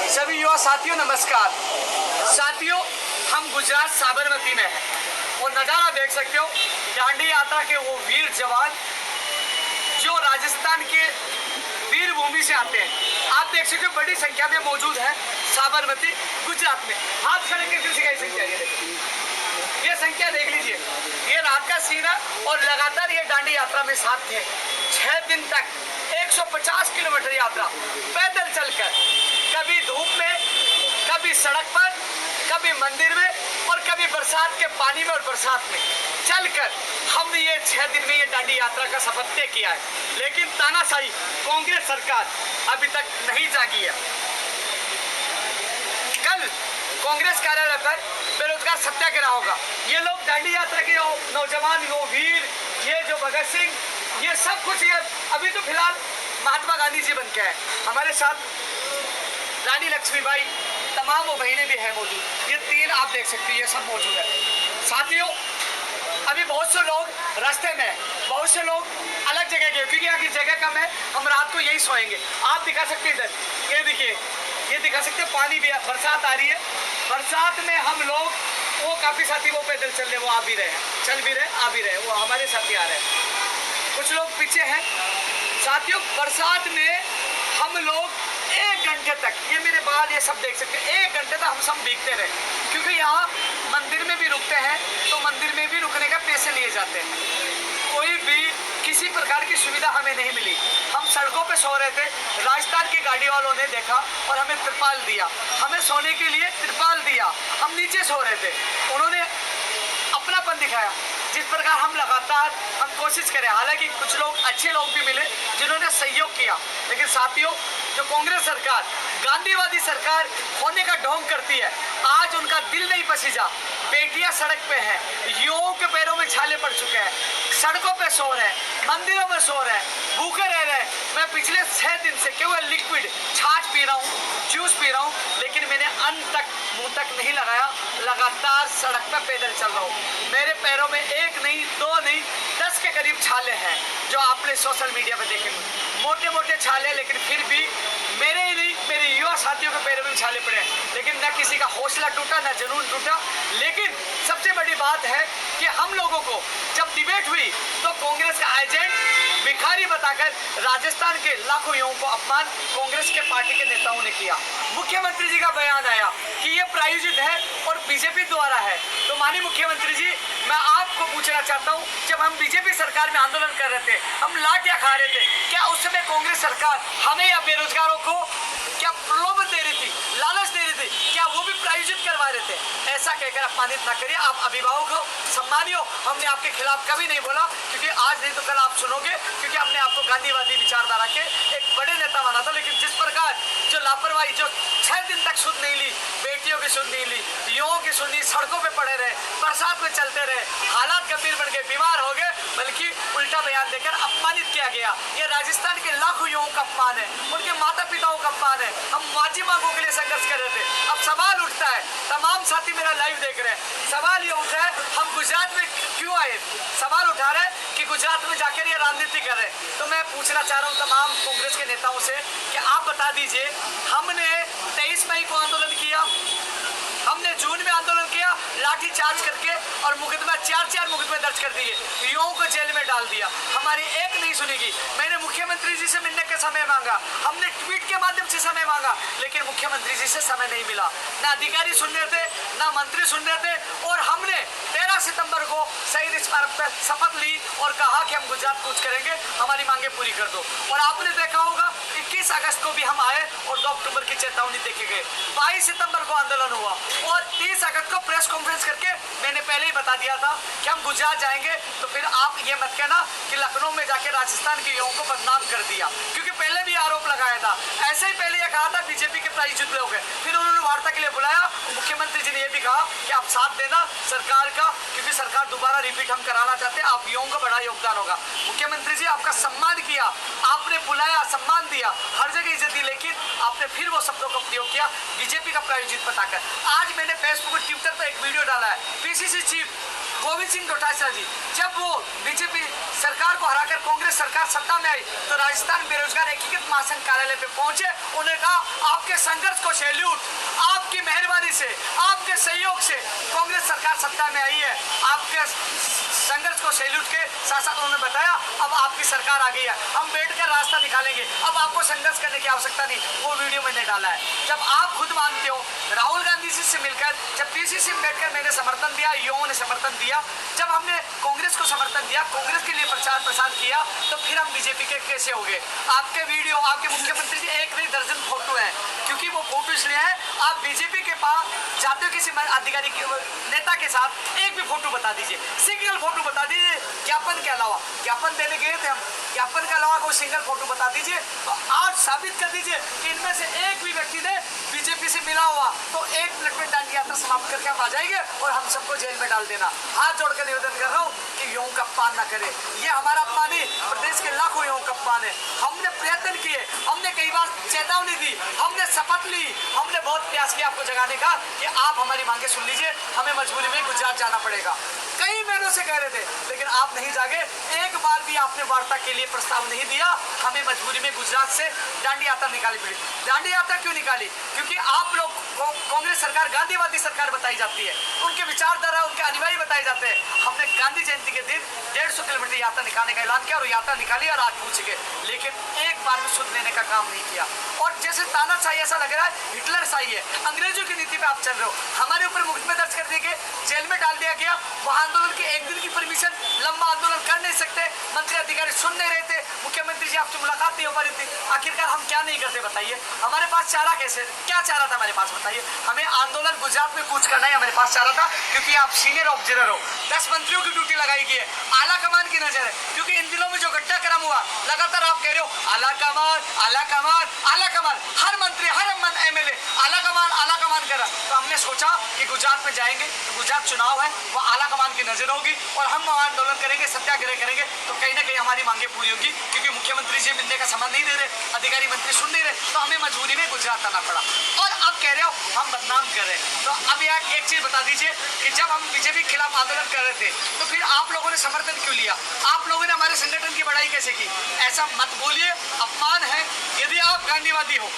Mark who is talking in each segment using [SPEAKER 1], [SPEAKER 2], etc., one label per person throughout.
[SPEAKER 1] सभी युवा साथियों नमस्कार। साथियों, हम गुजरात साबरमती में हैं और नज़ारा देख सकते हो दांडी यात्रा के वो वीर जवान जो राजस्थान के वीर भूमि से आते हैं। आप देख सकते हो बड़ी संख्या में मौजूद है साबरमती गुजरात में। हाथ खड़े करके दिखाई संख्या, ये संख्या देख लीजिए। ये रात का सीन है और लगातार ये दांडी यात्रा में साथ थे। 6 दिन तक 150 किलोमीटर यात्रा पैदल चलकर, कभी धूप में, कभी सड़क पर, कभी मंदिर में और कभी बरसात के पानी में और बरसात में चलकर हमने ये 6 दिन में ये दांडी यात्रा का सफर तय किया है। लेकिन तानाशाही कांग्रेस सरकार अभी तक नहीं जागी है। कल कांग्रेस कार्यालय पर बेरोजगार सत्याग्रह होगा। ये लोग दांडी यात्रा के नौजवान, वो वीर, ये जो भगत सिंह, ये सब कुछ ये अभी तो फिलहाल महात्मा गांधी जी बन के हैं। हमारे साथ रानी लक्ष्मीबाई, तमाम वो बहनें भी हैं मौजूद। ये 3 आप देख सकते हो, ये सब मौजूद है। साथियों, अभी बहुत से लोग रास्ते में हैं, बहुत से लोग अलग जगह गए क्योंकि यहाँ की जगह कम है। हम रात को यही सोएंगे। आप दिखा सकते हैं इधर, ये देखिए, ये दिखा सकते हैं पानी भी है, बरसात आ रही है। बरसात में हम लोग, वो काफ़ी साथी वो पैदल चल रहे, वो आ भी रहे हैं, चल भी रहे, आ भी रहे, वो हमारे साथी आ रहे हैं। कुछ लोग पीछे हैं। साथियों, बरसात में हम लोग 1 घंटे तक, ये मेरे बाल ये सब देख सकते हैं, 1 घंटे तक हम सब भीगते रहे क्योंकि यहाँ मंदिर में भी रुकते हैं तो मंदिर में भी रुकने का पैसे लिए जाते हैं। कोई भी किसी प्रकार की सुविधा हमें नहीं मिली। हम सड़कों पे सो रहे थे। राजस्थान की गाड़ी वालों ने देखा और हमें तिरपाल दिया, हमें सोने के लिए तिरपाल दिया। हम नीचे सो रहे थे, उन्होंने अपनापन दिखाया। जिस प्रकार हम लगातार कोशिश करें, हालांकि कुछ लोग अच्छे लोग भी मिले जिन्होंने सहयोग किया, लेकिन साथियों, जो कांग्रेस सरकार गांधीवादी सरकार होने का ढोंग करती है, आज उनका दिल नहीं पसीजा। बेटियां सड़क पे हैं, युवाओं के पैरों में छाले पड़ चुके हैं, सड़कों पे सो रहे हैं, मंदिरों में सो रहे हैं, भूखे रह रहे हैं। मैं पिछले 6 दिन से केवल लिक्विड छाछ पी रहा हूँ, जूस पी रहा हूँ, लेकिन मैंने अन्न तक, मुंह तक नहीं लगाया। लगातार सड़क पर पैदल चल रहा हूँ। मेरे पैरों में 1 नहीं, 2 नहीं, 10 के करीब छाले हैं जो आपने सोशल मीडिया पे देखे, मोटे मोटे छाले। लेकिन फिर भी मेरे ही नहीं, मेरे युवा साथियों के पैरों में छाले पड़े हैं, लेकिन न किसी का हौसला टूटा, न जुनून टूटा। लेकिन सबसे बड़ी बात है कि हम लोगों को जब डिबेट हुई तो कांग्रेस का एजेंट भिखारी बताकर राजस्थान के लाखों युवाओं को अपमान कांग्रेस के पार्टी के नेताओं ने किया। मुख्यमंत्री जी का बयान आया कि ये प्रायोजित है और बीजेपी द्वारा है। तो माननीय मुख्यमंत्री जी, मैं आपको पूछना चाहता हूँ, जब हम बीजेपी सरकार में आंदोलन कर रहे थे, हम लाठियां खा रहे थे, क्या उस समय कांग्रेस सरकार हमें या बेरोजगारों को क्या प्रलोभन दे रही थी, लालच दे रही थी? क्या वो भी प्रायोजित करवा रहे थे? ऐसा कहकर अपमानित ना करिए। आप अभिभावक हो, सम्मानी हो। हमने आपके खिलाफ कभी नहीं बोला, क्योंकि आज नहीं तो कल आप सुनोगे, क्योंकि हमने आपको गांधीवादी विचारधारा के एक बड़े नेता माना था। लेकिन जिस प्रकार जो लापरवाही, जो 6 दिन तक सुध नहीं ली, बेटियों की सुध नहीं ली, युवाओं की सुध नहीं, सड़कों पे पड़े रहे, बरसात में चलते रहे, हालात गंभीर बढ़ गए, बीमार हो गए, बल्कि उल्टा बयान देकर अपमानित किया गया। ये राजस्थान के लाखों युवाओं का अपमान है, उनके माता पिताओं का अपमान है। हम माजी मांगों के लिए संघर्ष कर रहे थे। अब सवाल उठता है, तमाम साथी मेरा लाइव देख रहे हैं, सवाल ये उठा है, हम गुजरात में क्यों आए? सवाल उठा रहे हैं कि गुजरात में जाकर ये राजनीति कर रहे हैं। तो मैं पूछना चाह रहा हूँ तमाम कांग्रेस के नेताओं से कि आप बता दीजिए, हमने 23 मई को आंदोलन किया, हमने जून में आंदोलन किया, लाठी चार्ज करके और मुकदमा 4 मुकदमे दर्ज कर दिए, युवाओं को जेल में डाल दिया। हमारी एक नहीं सुनेगी। मैंने मुख्यमंत्री जी से मिलने का समय मांगा, हमने ट्वीट के माध्यम से समय मांगा, लेकिन मुख्यमंत्री जी से समय नहीं मिला। ना अधिकारी सुन रहे थे, ना मंत्री सुन रहे थे। और हमने 13 सितंबर को शहीद स्मारक पर शपथ ली और कहा कि हम गुजरात कूच करेंगे, हमारी मांगे पूरी कर दो। और आपने देखा होगा 21 अगस्त को भी हम आए और 2 अक्टूबर की चेतावनी देके गए। 22 सितंबर को आंदोलन हुआ और 30 अगस्त को प्रेस कॉन्फ्रेंस करके मैंने पहले ही बता दिया था कि हम गुजरात जाएंगे। तो फिर आप ये मत कहना कि लखनऊ में जाके राजस्थान के युवाओं को बदनाम कर दिया, क्योंकि पहले भी आरोप लगाया था। ऐसे ही पहले ये कहा था बीजेपी के प्रायोजित लोग हैं, फिर उन्होंने वार्ता के लिए बुलाया। मुख्यमंत्री जी ने यह भी कहा कि आप साथ देना सरकार का, क्योंकि सरकार दोबारा रिपीट हम कराना चाहते हैं, आप युवाओं का बड़ा योगदान होगा। मुख्यमंत्री जी, आपका सम्मान किया, आपने बुलाया, सम्मान दिया, हर जगह इज्जत दी, लेकिन आपने फिर वो शब्दों का प्रयोग किया बीजेपी का प्रायोजित बताकर। आज मैंने फेसबुक और ट्विटर पर एक वीडियो डाला है, पीसीसी चीफ गोविंद सिंह डोटासरा जी, जब वो बीजेपी सरकार को हराकर कांग्रेस सरकार सत्ता में आई तो राजस्थान बेरोजगार एकीकृत महासंघ कार्यालय पे पहुंचे। उन्होंने कहा आपके संघर्ष को सैल्यूट, आपकी मेहरबानी से, आपके सहयोग से कांग्रेस सरकार सत्ता में आई है। आपके संघर्ष को सैल्यूट के साथ साथ उन्होंने बताया अब आपकी सरकार आ गई है, हम बैठकर रास्ता निकालेंगे, अब आपको संघर्ष करने की आवश्यकता नहीं। वो वीडियो मैंने डाला है। जब आप खुद मानते हो, राहुल गांधी जी से मिलकर जब पीसीसी में बैठकर मैंने समर्थन दिया, युवाओं ने समर्थन दिया, जब हमने कांग्रेस को समर्थन दिया, कांग्रेस के लिए प्रचार प्रसार किया, तो फिर हम बीजेपी के कैसे हो गए? आपके वीडियो, आपके मुख्यमंत्री जी एक नहीं दर्जन फोटो है, क्योंकि वो फोटो इसलिए है आप बीजेपी के पास जाते हो किसी अधिकारी नेता के साथ, एक भी फोटो बता दीजिए, सिंगल फोटो बता दीजिए, ज्ञापन के अलावा, ज्ञापन देने गए थे हम, ज्ञापन के अलावा कोई सिंगल फोटो बता दीजिए, तो आज साबित कर दीजिए कि इनमें से एक भी व्यक्ति ने बीजेपी से मिला हुआ तो 1 मिनट में दांडी यात्रा समाप्त करके हम आ जाएंगे और हम सबको जेल में डाल देना। हाथ जोड़कर निवेदन कर रहा हूँ कि युवाओं का अपमान ना करे, ये हमारा अपमान नहीं, प्रदेश के लाखों युवाओं का अपमान है। हमने प्रयत्न किए, हमने कई बार चेतावनी दी, हमने शपथ ली, हमने बहुत प्रयास किया आपको जगाने का कि आप हमारी मांगे सुन लीजिए, हमें मजबूरी में गुजरात जाना पड़ेगा। कई महीनों से कह रहे थे, लेकिन आप नहीं जागे, एक बार भी आपने वार्ता के लिए प्रस्ताव नहीं दिया। हमें मजबूरी में गुजरात से दांडी यात्रा निकाली पड़ी। दांडी यात्रा क्यों निकाली? क्योंकि आप लोग कांग्रेस सरकार गांधीवादी सरकार बताई जाती है, उनके विचारधारा, उनके अनुयायी बताए जाते हैं। हमने गांधी जयंती के दिन 150 किलोमीटर यात्रा निकालने का ऐलान किया और यात्रा निकाली और आज पूछ गए, लेकिन एक बार भी सुध लेने का काम नहीं किया। और जैसे तानाशाही ऐसा लग रहा है, हिटलर शाही है, अंग्रेजों की नीति पे आप चल रहे हो। हमारे ऊपर मुकदमे दर्ज कर दिए गए, जेल में डाल दिया गया, वहां आंदोलन के एक दिन की परमिशन, लंबा आंदोलन कर नहीं सकते, मंत्री अधिकारी सुन नहीं रहे थे, मुख्यमंत्री जी आपसे मुलाकात नहीं हो पा रही थी। आखिरकार हम क्या नहीं करते बताइए? हमारे पास चारा कैसे, क्या चारा था हमारे पास बताइए? हमें आंदोलन गुजरात में कूच करना है, हमारे पास चारा था, क्योंकि आप सीनियर ऑब्जर्वर हो, 10 मंत्रियों की ड्यूटी लगाई गई है, आला कमान की नजर है, क्योंकि इन दिनों में जो घटनाक्रम हुआ, लगातार आप कह रहे हो आला कमान, आला कमान, आला कमान, हर मंत्री, हर एमएलए आला कमान कर रहा। तो हमने सोचा कि गुजरात में जाएंगे, तो गुजरात चुनाव है, वो आला कमान की नजर होगी और हम वहाँ आंदोलन करेंगे, सत्याग्रह करेंगे, तो कहीं ना कहीं हमारी मांगे पूरी होगी। क्योंकि मुख्यमंत्री जी मिलने का समय नहीं दे रहे, अधिकारी मंत्री सुन नहीं रहे, तो हमें मजबूरी में गुजरात आना पड़ा। और अब कह रहे हो हम बदनाम कर रहे हैं, तो अब यार एक चीज बता दीजिए कि जब हम बीजेपी के खिलाफ आंदोलन कर रहे थे, तो फिर आप लोगों ने समर्थन क्यों लिया? आप लोगों ने हमारे संगठन की बढ़ाई कैसे की? ऐसा मत बोलिए, अपमान है। यदि आप गांधीवादी हो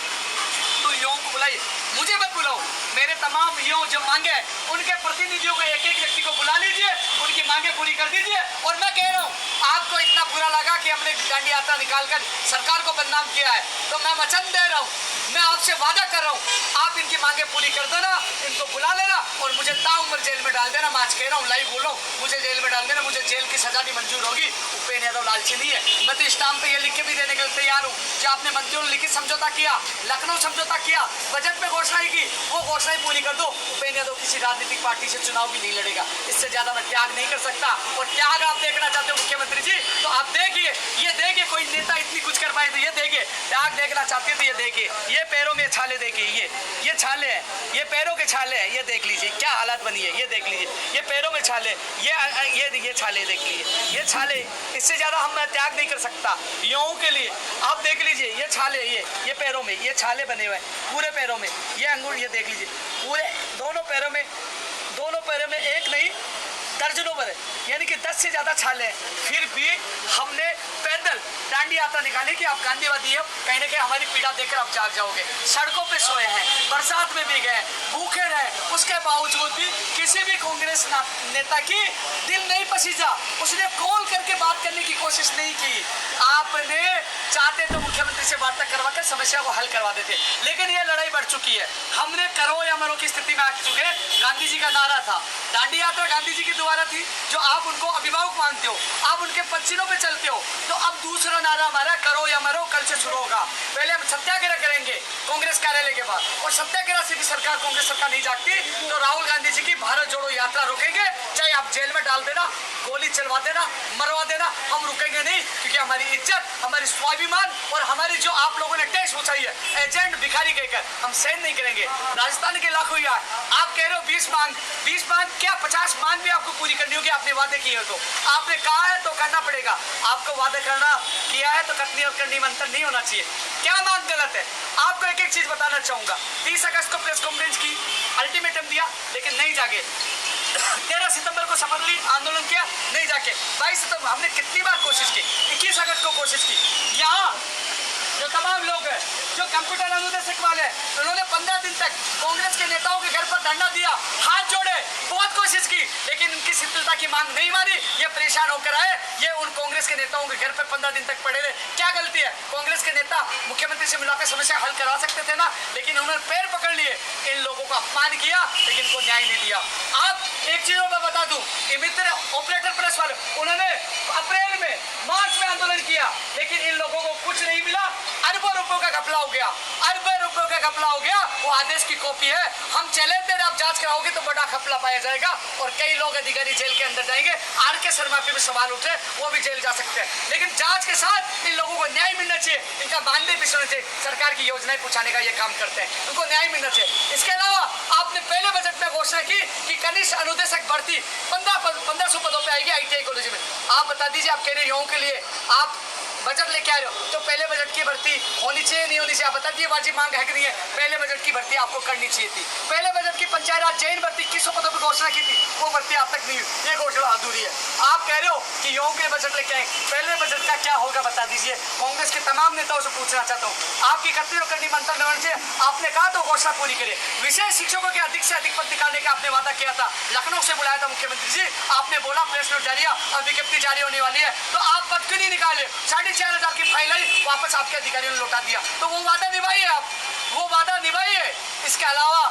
[SPEAKER 1] तो युवाओं को बुलाइए, मुझे मत बुलाओ। मेरे तमाम युवा जो मांगे उनके प्रतिनिधियों को, एक एक व्यक्ति को बुला लीजिए, उनकी मांगे पूरी कर दीजिए। और मैं कह रहा हूँ, आपको इतना बुरा लगा कि हमने दांडी यात्रा निकालकर सरकार को बदनाम किया है, तो मैं वचन दे रहा हूँ, मैं आपसे वादा कर रहा हूँ, आप इनकी मांगे पूरी कर देना, इनको बुला लेना और मुझे ताउम्र जेल में डाल देना। मैं आज कह रहा हूँ, लाइव बोलो, मुझे जेल में डाल देना, मुझे जेल की सजा भी मंजूर होगी। उपेंद्र यादव लालची नहीं है, मैं तो स्टाम्प पे ये लिख के भी देने के लिए तैयार हूँ कि आपने मंत्रियों ने लिखित समझौता किया, लखनऊ समझौता किया, बजट में घोषणा की, वो घोषणा पूरी कर दो। उपेंद्र यादव किसी राजनीतिक पार्टी से चुनाव भी नहीं लड़ेगा, इससे ज्यादा मैं त्याग नहीं कर सकता। और त्याग आप देखना चाहते हो मुख्यमंत्री जी, तो आप देखिए, ये देखिए, कोई नेता इतनी कुछ कर पाए तो ये देखिए, त्याग देखना चाहते तो ये देखिए, ये पैरों में छाले देखिए, ये छाले हैं, ये पैरों के छाले हैं, ये देख लीजिए क्या हालत बनी है, ये देख लीजिए, ये पैरों में छाले, ये छाले देख लीजिए, ये छाले, इससे ज्यादा हम मैं त्याग नहीं कर सकता युवाओं के लिए। आप देख लीजिए, ये छाले, ये पैरों में ये छाले बने हुए हैं, पूरे पैरों में, ये अंगूर, ये देख लीजिए, पूरे दोनों पैरों में एक नहीं दर्जनों भर है, यानी कि 10 से ज्यादा छाले हैं। फिर भी हमने पैदल दांडी यात्रा निकाली कि आप गांधीवादी हो, कहीं ना कहीं हमारी पीड़ा देखकर आप जाग जाओगे। सड़कों पे सोए हैं, बरसात में भी गए, भूखे रहे, उसके बावजूद भी किसी भी कांग्रेस नेता की दिल नहीं पसीजा, उसने कॉल करके बात करने की कोशिश नहीं की। आपने चाहते तो मुख्यमंत्री से वार्ता करवा कर समस्या को हल करवा देते, लेकिन ये लड़ाई बढ़ चुकी है। हमने करो या मरो की स्थिति में आ चुके हैं। गांधी जी का नारा था, दांडी यात्रा गांधी जी की द्वारा थी, जो आप उनको अभिभावक मानते हो, आप उनके पच्चीनों पे चलते हो, तो अब दूसरा नारा हमारा करो या मरो कल से शुरू होगा। पहले हम सत्याग्रह करेंगे कांग्रेस कार्यालय के बाद, और सत्याग्रह से भी सरकार, कांग्रेस सरकार नहीं जागती तो राहुल गांधी जी की भारत जोड़ो यात्रा रोकेंगे, चाहे आप जेल में डाल देना, गोली चलवा देना, मरवा देना, हम रुकेंगे नहीं। क्योंकि हमारी इज्जत, हमारी स्वाभिमान और हमारी जो आप लोगों ने टैक्स उठाई है, एजेंट भिखारी कहकर, हम सहन नहीं करेंगे। राजस्थान के लाखों यार, आप कह रहे हो 20 मांग क्या 50 मांग भी आपको पूरी करनी होगी, आपने वादे किए हो, तो आपने कहा है तो करना पड़ेगा। आपको वादे करना किया है तो कथनी और करनी में अंतर नहीं होना चाहिए। क्या मांग गलत है? आपको एक एक चीज बताना चाहूंगा। 30 अगस्त को प्रेस कॉन्फ्रेंस की, अल्टीमेटम दिया, लेकिन नहीं जागे। 13 सितंबर को शपथ ली, आंदोलन किया, नहीं जाके 22 सितंबर हमने कितनी बार कोशिश की, 21 अगस्त को कोशिश की। यहाँ जो तमाम लोग हैं जो कंप्यूटर अनुदेशक वाले, उन्होंने 15 दिन तक कांग्रेस के नेताओं के घर पर धरना दिया, हाथ जोड़े, बहुत कोशिश की, लेकिन उनकी शिथिलता की मांग नहीं मानी। ये परेशान होकर आए, ये उन कांग्रेस के नेताओं के घर पर 15 दिन तक पड़े रहे। क्या गलती है? कांग्रेस के नेता मुख्यमंत्री से मिलाकर समस्या हल करवा सकते थे ना, लेकिन उन्होंने पैर पकड़ लिए, इन लोगों को अपमान किया, लेकिन इनको न्याय नहीं दिया। आप एक चीज मैं बता दूं, मित्र ऑपरेटर प्रेस वाले, उन्होंने अप्रैल में, मार्च में आंदोलन किया, लेकिन इन लोगों को कुछ नहीं मिला। अरबों रुपयों का घपला हो गया, अरबों रुपयों का घपला हो गया। वो आदेश की कॉपी है, हम चैलेंज दे रहे, आप जांच कराओगे तो बड़ा घपला पाया जाएगा और कई लोग अधिकारी जेल के अंदर जाएंगे। आर.के. शर्मा पे भी सवाल उठे, वो भी जेल जा सकते हैं, लेकिन जांच के साथ इन लोगों को न्याय मिलना चाहिए, इनका मानदेय भी सुनना चाहिए। सरकार की योजनाएं पहुंचाने का ये काम करते हैं, उनको न्याय मिलना चाहिए। इसके अलावा आपने पहले बजट में घोषणा की कि कनिष्ठ अनुदेशक भर्ती 1500 पदों पर आएगी ITI कॉलेज में। आप बता दीजिए, आप कह रहे युवाओं के लिए आप बजट लेके आ रहे हो, तो पहले बजट की भर्ती होनी चाहिए, नहीं होनी चाहिए? आप बता दिए, वाजिब मांग है कि नहीं है? पहले बजट की भर्ती आपको करनी चाहिए थी। पहले बजट की पंचायत राज जैन भर्ती 2100 पदों पर घोषणा की थी, वो भर्ती अब तक नहीं हुई, ये घोषणा अधूरी है। आप कह रहे हो कि युवाओं के बजट लेके आए, पहले बजट का क्या होगा बता दीजिए। कांग्रेस के तमाम नेताओं से पूछना चाहता हूँ, आपकी 31 करनी मंत्रिमंडल से आपने कहा तो घोषणा पूरी करे। विशेष शिक्षकों के अधिक से अधिक पद निकालने का आपने वादा किया था, लखनऊ से बुलाया था मुख्यमंत्री जी, आपने बोला प्रेस नोट जारी है, अब विज्ञप्ति जारी होने वाली है, तो आप पद क्यों नहीं निकाले? 4500 की फाइल आई, वापस आपके अधिकारियों ने लौटा दिया, तो वो वादा निभाइए, आप वो वादा निभाइए। इसके अलावा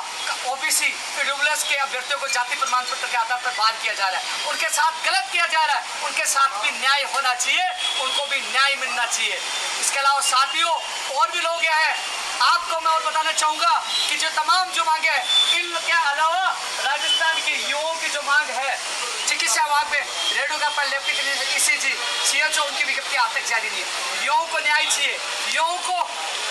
[SPEAKER 1] OBC ईडब्ल्यूएस के अभ्यर्थियों को जाति प्रमाण पत्र के आधार पर बाहर किया जा रहा है, उनके साथ गलत किया जा रहा है, उनके साथ भी न्याय होना चाहिए, उनको भी न्याय मिलना चाहिए। इसके अलावा साथियों, और भी लोग यहाँ हैं, आपको मैं और बताना चाहूंगा कि जो तमाम जो मांगे हैं, इनके अलावा राजस्थान के युवाओं की जो मांग है, चिकित्सा विभाग में रेडियो पर लेफ्टिनेंट ECG CHO, उनकी विज्ञप्ति आज तक जारी नहीं है। युवाओं को न्याय चाहिए, युवाओं को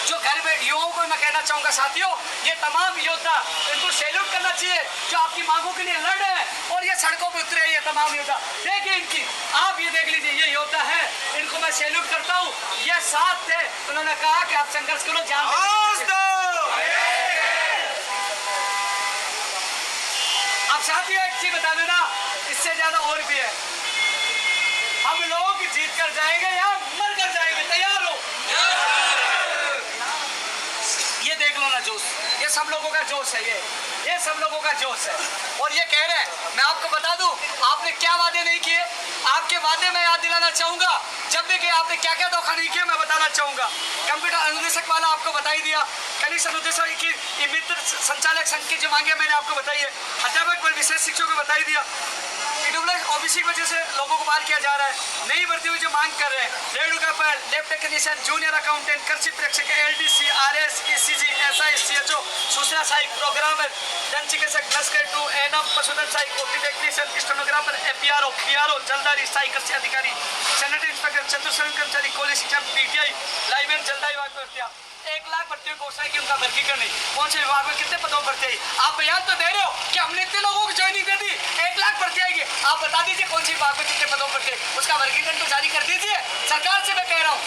[SPEAKER 1] जो घर में, युवाओं को मैं कहना चाहूंगा साथियों, ये तमाम योद्धा, इनको सैल्यूट करना चाहिए जो आपकी मांगों के लिए लड़ रहे हैं और ये सड़कों पे उतरे, ये तमाम योद्धा देखिए इनकी, आप ये देख लीजिए, ये योद्धा है, इनको मैं सैल्यूट करता हूँ, ये साथ थे, उन्होंने कहा कि आप संघर्ष करो, जान अब साथियों एक चीज बता देना, इससे ज्यादा और भी है, हम लोग जीत कर जाएंगे या मर कर जाएंगे, तैयार हो? ये देख लो ना जोश, ये सब लोगों का जोश है, ये सब लोगों का जोश है। और ये कह रहे हैं, मैं आपको बता दूं, आपने क्या वादे नहीं किए, आपके वादे में याद दिलाना चाहूंगा, जब भी कि आपने क्या क्या धोखा नहीं किया मैं बताना चाहूंगा। कंप्यूटर अनुदेशक वाला आपको बता ही दिया, कनिष्ठ अनुदेशक की मित्र संचालक संघ की जो मांगे मैंने आपको बताई है, अध्यापक पर विशेष शिक्षकों को बताई दिया, OBC की वजह से लोगों को बाहर किया जा रहा है, नई भर्ती हुई जो मांग कर रहे हैं, रेडियो पर लैब टेक्नीशियन, जूनियर अकाउंटेंट, कृषि प्रेक्षक, LDC, RS, ECG, SI, CHO, सूचना सहायक, प्रोग्रामर, जन चिकित्सक, नर्स 2, NM, पशुधन सहायक, OT टेक्नीशियन, स्टेनोग्राफर, PRO, जलदारी, स्थायी कृषि अधिकारी, सैनिटरी इंस्पेक्टर, चतुर्थ कर्मचारी, कॉलेज शिक्षा, PTI, लाइब्रेरी, जलदारी विभाग भर्तियां, 1 लाख भर्तियों की घोषणा की, उनका वर्गीकरण नहीं, कौन से विभाग में कितने पदों पर थे? आप बयान तो दे रहे हो कि हमने इतने लोगों को ज्वाइनिंग दे दी, 1 लाख भर्ती आएगी, आप बता दीजिए कौन सी विभाग में कितने पदों पर थे, उसका वर्गीकरण तो जारी कर दीजिए। सरकार से मैं कह रहा हूँ,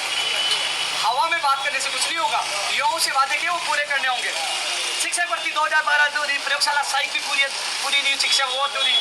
[SPEAKER 1] हवा में बात करने से कुछ नहीं होगा, युवाओं से वादे किए वो पूरे करने होंगे। शिक्षक भर्ती 2012 अधूरी, प्रयोगशाला साइक भी पूरी नहीं, शिक्षा वो अधूरी,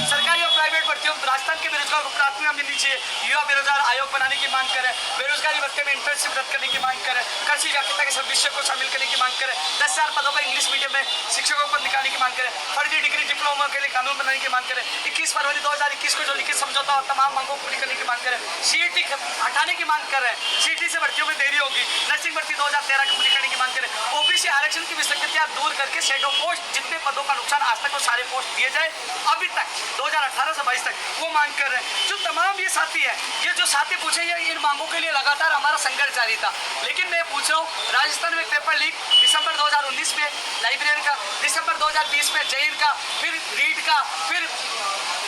[SPEAKER 1] सरकारी और प्राइवेट भर्तियों, राजस्थान के बेरोजगार को प्राथमिकता मिलनी चाहिए, युवा बेरोजगार आयोग बनाने की मांग करें, बेरोजगारी भत्ते में इंटर्नशिप रद्द करने की मांग करें, कृषि व्याख्याता के सब विषयों को शामिल करने की मांग करें, 10,000 पदों पर इंग्लिश मीडियम में शिक्षकों को निकालने की मांग करें, फर्जी डिग्री डिप्लोमा के लिए कानून बनाने की मांग करें, 21 फरवरी 2021 को जो लिखित समझौता और तमाम मांगों को पूरी करने की मांग करें, CET हटाने की मांग कर रहे हैं, CET से भर्तियों में देरी होगी, नर्सिंग भर्ती 2013 की पूरी करने की मांग करें, OBC आरक्षण की विसंगतियां दूर करके शेडो पोस्ट, जितने पदों का नुकसान आज तक वो सारे पोस्ट दिए जाए, अभी तक 2018 से 22 तक वो मांग कर रहे हैं। जो तमाम ये साथी है, ये जो साथी पूछे, ये इन मांगों के लिए लगातार हमारा संघर्ष जारी था, लेकिन मैं पूछ रहा हूँ, राजस्थान में पेपर लीक दिसंबर 2019 में लाइब्रेरी का, दिसंबर 2020 में जैन का, फिर रीड का, फिर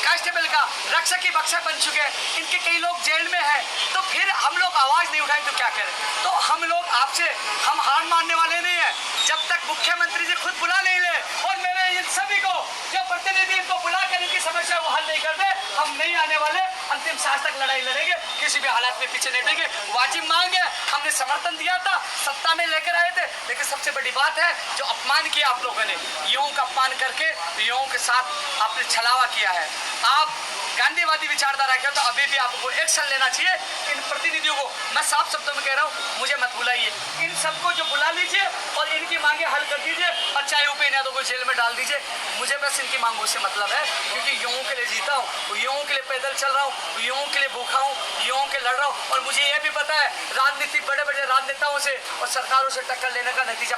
[SPEAKER 1] कांस्टेबल का, रक्षक की बक्सा बन चुके हैं, इनके कई लोग जेल में हैं, तो फिर हम लोग आवाज नहीं उठाएं तो क्या करें? तो हम लोग आपसे, हम हार मानने वाले नहीं है, जब तक मुख्यमंत्री जी खुद बुला नहीं ले और मेरे इन सभी को जो प्रतिनिधि इनको बुला कर इनकी समस्या को हल नहीं कर दे, हम नहीं आने वाले। अंतिम सांस तक लड़ाई लड़ेंगे, किसी भी हालात में पीछे नहीं हटेंगे। वाजिब मांग है, हमने समर्थन दिया था, सत्ता में लेकर आए थे, लेकिन सबसे बड़ी बात है जो अपमान किया आप लोगों ने, युवाओं का अपमान करके युवाओं के साथ आपने छलावा किया है। आप गांधीवादी विचारधारा के हो तो अभी भी आपको एक्शन लेना चाहिए। इन प्रतिनिधियों को मैं साफ शब्दों में कह रहा हूँ, मुझे मत बुलाइए, इन सबको जो बुला लीजिए और इनकी मांगे हल कर दीजिए और चाहे उपेन्द्र यादव को जेल में डाल दीजिए। मुझे बस इनकी मांगों से मतलब है, क्योंकि युवाओं के लिए जीता हूँ, युवाओं के लिए पैदल चल रहा हूँ, युवाओं के लिए भूखा हूँ, युवाओं के लड़ रहा हूँ। और मुझे ये भी पता है राजनीति बड़े बड़े राजनेताओं से और सरकारों से टक्कर लेने का नतीजा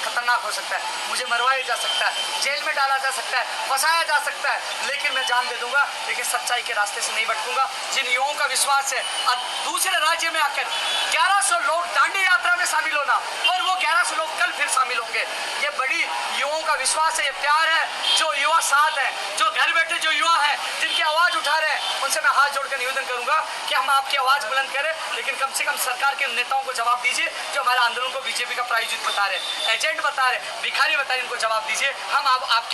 [SPEAKER 1] खतरनाक हो सकता है। मुझे मरवाया जा सकता है, जेल में डाला जा सकता है, फंसाया जा सकता है, लेकिन मैं जान दे दूंगा, लेकिन सच्चाई के रास्ते से नहीं भटकूंगा। जिन युवाओं का विश्वास है अब दूसरे राज्य में आकर 1100 लोग दांडी यात्रा में शामिल होना और वो 1100 लोग कल फिर शामिल होंगे, ये बड़ी युवाओं का विश्वास है, ये प्यार है। जो युवा साथ है, जो घर बैठे जो युवा है, जिनकी आवाज उठा रहे हैं, उनसे मैं हाथ जोड़कर निवेदन करूंगा कि हम आपकी आवाज बुलंद करें, लेकिन कम से कम सरकार के नेताओं को जवाब दीजिए जो हमारे आंदोलन को बीजेपी का प्रायोजित बता रहे, एजेंट बता रहे, भिखारी बता रहे, इनको जवाब दीजिए। हम आप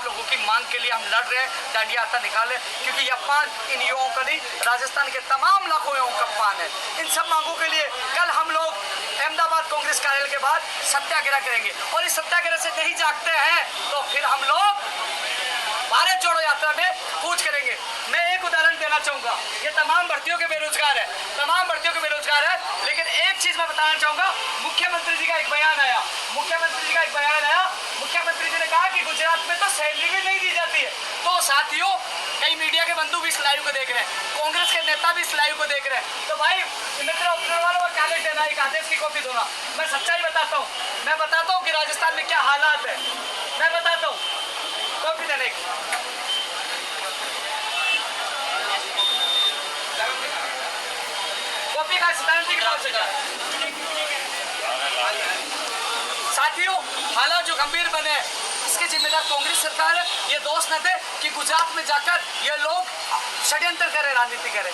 [SPEAKER 1] लोगों की मांग के लिए हम लड़ रहे हैं, दांडी यात्रा निकाले, क्योंकि ये अपमान इन युवाओं का नहीं, राजस्थान के तमाम लाखों युवाओं का अपमान है। इन सब मांगों के लिए कल हम लोग अहमदाबाद कांग्रेस कार्यालय के बाद सत्याग्रह करेंगे और इस सत्याग्रह से नहीं जागते हैं तो फिर हम लोग भारत जोड़ो यात्रा में कूच करेंगे। मैं एक उदाहरण देना चाहूंगा, ये तमाम भर्तियों के बेरोजगार है, तमाम भर्तियों के बेरोजगार है, लेकिन एक चीज मैं बताना चाहूंगा, मुख्यमंत्री जी का एक बयान आया, मुख्यमंत्री जी ने कहा कि गुजरात में तो सैलरी भी नहीं दी जाती है। तो साथियों, कई मीडिया के बंधु भी इस लाइव को देख रहे हैं, कांग्रेस के नेता भी इस लाइव को देख रहे हैं, तो भाई मित्र वालों को कागज देना, एक आदेश की कॉपी दूंगा। मैं सच्चाई बताता हूँ, मैं बताता हूँ कि राजस्थान में क्या हालात है, मैं बताता हूँ, कॉपी देने की कॉपी का सिद्धांत साथियों, हालात जो गंभीर बने इसके जिम्मेदार कांग्रेस सरकार है। ये दोष न दे कि गुजरात में जाकर ये लोग षड्यंत्र करे, राजनीति करे।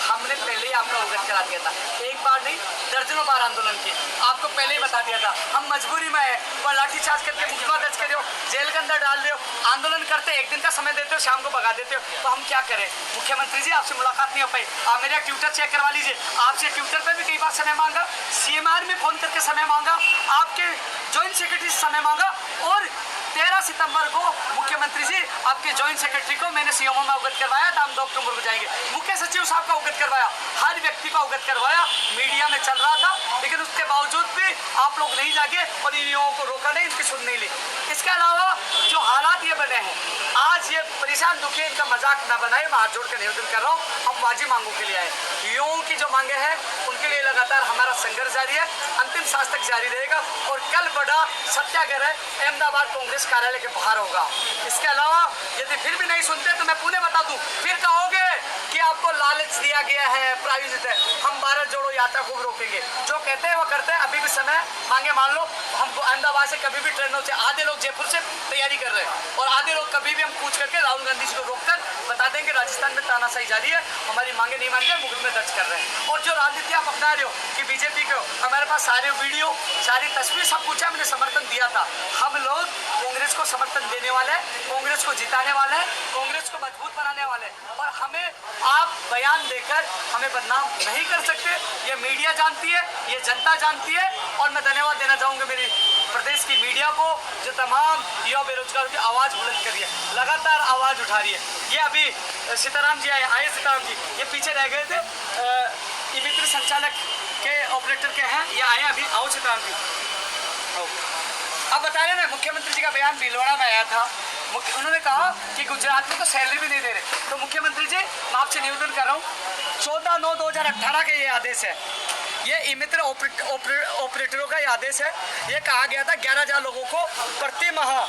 [SPEAKER 1] हमने पहले ही आपको अवगत करा दिया था, एक बार नहीं दर्जनों बार आंदोलन किए, आपको पहले ही बता दिया था। हम मजबूरी में है, पर लाठीचार्ज करके मुकदमा दर्ज करे हो, जेल के अंदर डाल रहे हो, आंदोलन करते एक दिन का समय देते हो, शाम को भगा देते हो, तो हम क्या करें। मुख्यमंत्री जी आपसे मुलाकात नहीं हो पाई, आप मेरा ट्विटर चेक करवा लीजिए, आपसे ट्विटर पर भी कई बार समय मांगा, CMR में फोन करके समय मांगा, आपके ज्वाइंट सेक्रेटरी से समय मांगा और 13 सितंबर को मुख्यमंत्री जी आपके ज्वाइंट सेक्रेटरी को मैंने सीएमओ में अवगत करवाया था, हम 2 अक्टूबर को जाएंगे। मुख्य सचिव साहब का अवगत करवाया, हर व्यक्ति को अवगत करवाया, मीडिया में चल रहा था, लेकिन उसके बावजूद भी आप लोग नहीं जागे और इन युवाओं को रोका नहीं, इनकी सुन नहीं ली। इसके अलावा जो हालात ये बने हैं, आज ये परेशान दुखी, इनका मजाक न बनाए, मैं हाथ जोड़ कर निवेदन कर रहा हूँ, हम वाजिब मांगों के लिए आए। युवाओं की जो मांगे हैं उनके लिए लगातार हमारा संघर्ष जारी है, अंतिम सांस तक जारी रहेगा और कल बड़ा सत्याग्रह अहमदाबाद कांग्रेस कार्यालय के बाहर होगा। इसके अलावा यदि फिर भी नहीं सुनते तो मैं पुनः बता दूं, फिर कहोगे कि आपको लालच दिया गया है, प्रायोजित है। हम भारत जोड़ो यात्रा खूब रोकेंगे, जो कहते हैं वो करते हैं। अभी भी समय मांगे मान लो, हम अहमदाबाद से कभी भी ट्रेनों से, आधे लोग जयपुर से तैयारी कर रहे हैं और आधे लोग कभी भी हम पूछ करके राहुल गांधी जी को रोककर बता देंगे राजस्थान में तानाशाही जारी है, हमारी मांगे नहीं मान रहे, मुकदमे दर्ज कर रहे हैं। और जो राजनीति आप अपना रहे हो कि बीजेपी को, हमारे पास सारे वीडियो, सारी तस्वीर सब कुछ है, हमने समर्थन दिया था। हम लोग कांग्रेस को समर्थन देने वाले हैं, कांग्रेस को जिताने वाले हैं, कांग्रेस को मजबूत बनाने वाले हैं और हमें आप बयान देकर हमें बदनाम नहीं कर सकते। ये मीडिया जानती है, ये जनता जानती है और मैं धन्यवाद देना चाहूँगा मेरी प्रदेश की मीडिया को जो तमाम युवा बेरोजगारों की आवाज़ बुलंद कर रही है, लगातार आवाज़ उठा रही है। ये अभी सीताराम जी आए सीताराम जी, ये पीछे रह गए थे, ये मित्र संचालक के ऑपरेटर के हैं, ये आए अभी। आओ सीताराम जी, आओ। अब बता रहे ना, मुख्यमंत्री जी का बयान भीलवाड़ा में आया था, उन्होंने कहा कि गुजरात में तो सैलरी भी नहीं दे रहे। तो मुख्यमंत्री जी मैं आपसे निवेदन कर रहा हूँ, 14/9/2018 का ये आदेश है, ये ई-मित्र ऑपरेटरों का ये आदेश है। ये कहा गया था 11,000 लोगों को प्रति माह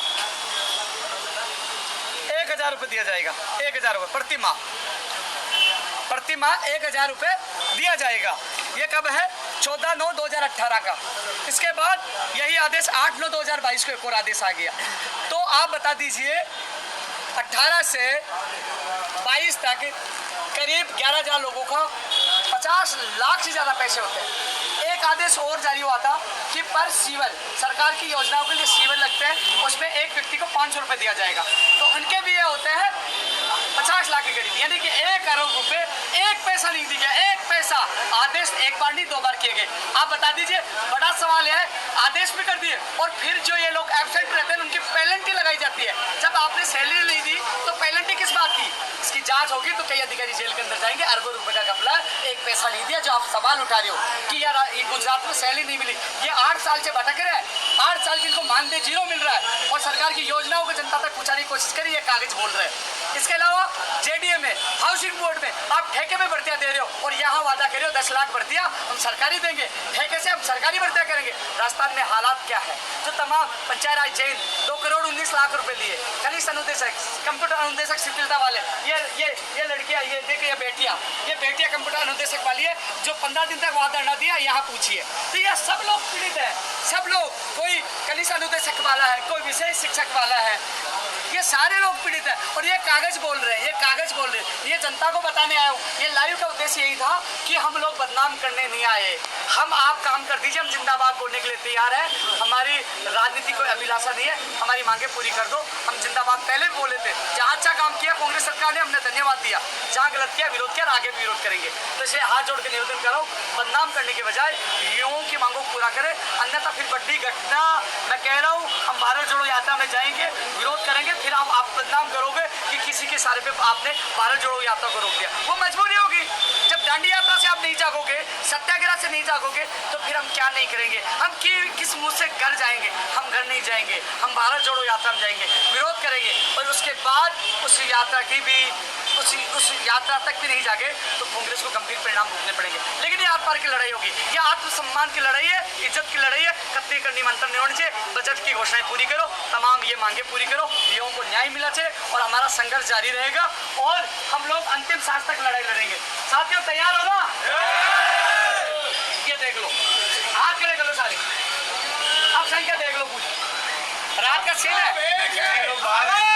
[SPEAKER 1] 1,000 रुपये दिया जाएगा, 1,000 रुपये प्रति माह 1,000 रुपये दिया जाएगा। ये कब है? 14/9/2018 का। इसके बाद यही आदेश 8/9/2022 को एक और आदेश आ गया। तो आप बता दीजिए 18 से 22 तक करीब 11,000 लोगों को 50 लाख से ज़्यादा पैसे होते हैं। एक आदेश और जारी हुआ था कि पर सीवर, सरकार की योजनाओं के लिए सीवर लगते हैं, उसमें एक व्यक्ति को 500 रुपये दिया जाएगा। तो उनके भी ये होते हैं 50 10 लाख के करीब, यानी कि 1 करोड़ रुपए, 1 पैसा नहीं दिया, 1 पैसा। आदेश एक बार नहीं 2 बार किए गए। आप बता दीजिए, बड़ा सवाल है, आदेश भी कर दिए और फिर जो ये लोग एब्सेंट रहते हैं उनकी पेनल्टी लगाई जाती है। जब आपने सैलरी नहीं दी तो पेनल्टी किस बात की? इसकी जांच होगी तो कई अधिकारी जेल के अंदर जाएंगे। अरबों रुपए का घपला, 1 पैसा नहीं दिया। जो आप सवाल उठा रहे हो कि यार ये गुजरात में सैलरी नहीं मिली, ये 8 साल से भटक रहे हैं, 8 साल जिनको मानदेय 0 मिल रहा है और सरकार की योजनाओं को जनता तक पहुंचाने की कोशिश करी, ये कागज बोल रहे हैं। इसके अलावा जेडीए में, हाउसिंग बोर्ड में आप ठेके में भर्तियां दे रहे हो और यहाँ वादा कर रहे हो 10 लाख भर्तियां हम सरकारी देंगे, ठेके से हम सरकारी भर्तियां करेंगे। राजस्थान में हालात क्या है? जो तमाम पंचायत राज जैन 2 करोड़ 19 लाख रुपए लिए, कनिष्ठ अनुदेशक, कंप्यूटर अनुदेशक शिथिलता वाले, ये लड़कियां, ये देखिए ये बेटियां कंप्यूटर अनुदेशक वाली है जो 15 दिन तक वहां धरना दिया, यहाँ पूछिए। तो ये सब लोग पीड़ित है, सब लोग, कोई कनिष्ठ अनुदेशक वाला है, कोई विशेष शिक्षक वाला है, ये सारे लोग पीड़ित है और ये कागज बोल रहे हैं, ये कागज बोल रहे हैं। ये जनता को बताने आए हो। ये लाइव का उद्देश्य यही था कि हम लोग बदनाम करने नहीं आए। हम, आप काम कर दीजिए, हम जिंदाबाद बोलने के लिए तैयार हैं। हमारी राजनीति कोई अभिलाषा नहीं है, हमारी मांगे पूरी कर दो। हम जिंदाबाद पहले भी बोले थे, जहाँ अच्छा काम किया कांग्रेस सरकार ने, हमने धन्यवाद दिया, जहाँ गलत किया विरोध किया, आगे भी विरोध करेंगे। तो इसे हाथ जोड़ के निवेदन करो, बदनाम करने के बजाय युवाओं की मांगों को पूरा करें, अन्यथा फिर बड़ी घटना। मैं कह रहा हूँ, हम भारत जोड़ो यात्रा में जाएंगे, विरोध करेंगे, फिर आप बदनाम करोगे कि किसी के सारे पे आपने भारत जोड़ो यात्रा को रोक दिया। वो मजबूरी होगी। जब दांडी यात्रा से आप नहीं जागोगे, सत्याग्रह से नहीं जागोगे, तो फिर हम क्या नहीं करेंगे? हम किस मुंह से घर जाएंगे? हम घर नहीं जाएंगे, हम भारत जोड़ो यात्रा में जाएंगे, विरोध करेंगे और उसके बाद उस यात्रा की भी उस यात्रा तक भी नहीं जागे तो कांग्रेस को गंभीर परिणाम भुगतने पड़ेंगे। लेकिन ये आर पार की लड़ाई होगी, ये आत्मसम्मान की लड़ाई है, इज्जत की लड़ाई है। कत्ती करनी मंत्र नहीं होनी चाहिए। बजट की घोषणाएं पूरी करो, तमाम ये मांगे पूरी करो, युवाओं को न्याय मिला चाहिए और हमारा संघर्ष जारी रहेगा और हम लोग अंतिम सांस तक लड़ाई लड़ेंगे। साथियों, तैयार हो ना? ये देख लो, हाथ खड़े कर लो सारे, अब संख्या देख लो पूरी। रात का सीन है।